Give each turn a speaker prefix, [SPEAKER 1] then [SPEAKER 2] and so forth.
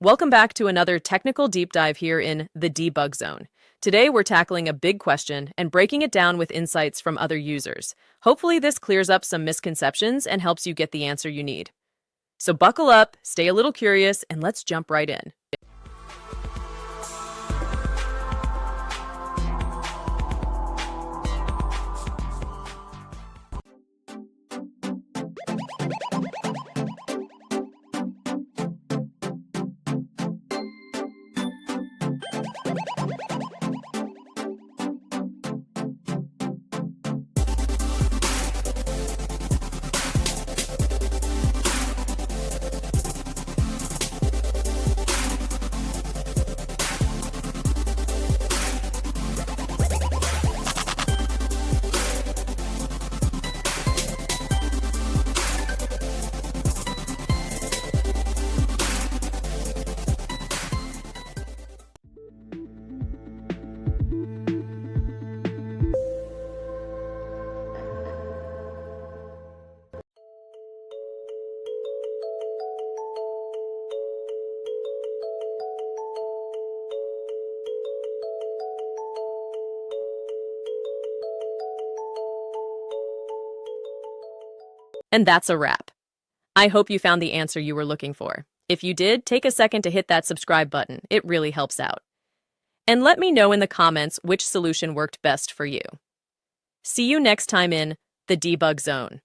[SPEAKER 1] Welcome back to another technical deep dive here in the debug zone. Today, we're tackling a big question and breaking it down with insights from other users. Hopefully, this clears up some misconceptions and helps you get the answer you need. So buckle up, stay a little curious, and let's jump right in. And that's a wrap. I hope you found the answer you were looking for. If you did, take a second to hit that subscribe button. It really helps out. And let me know in the comments which solution worked best for you. See you next time in the debug zone.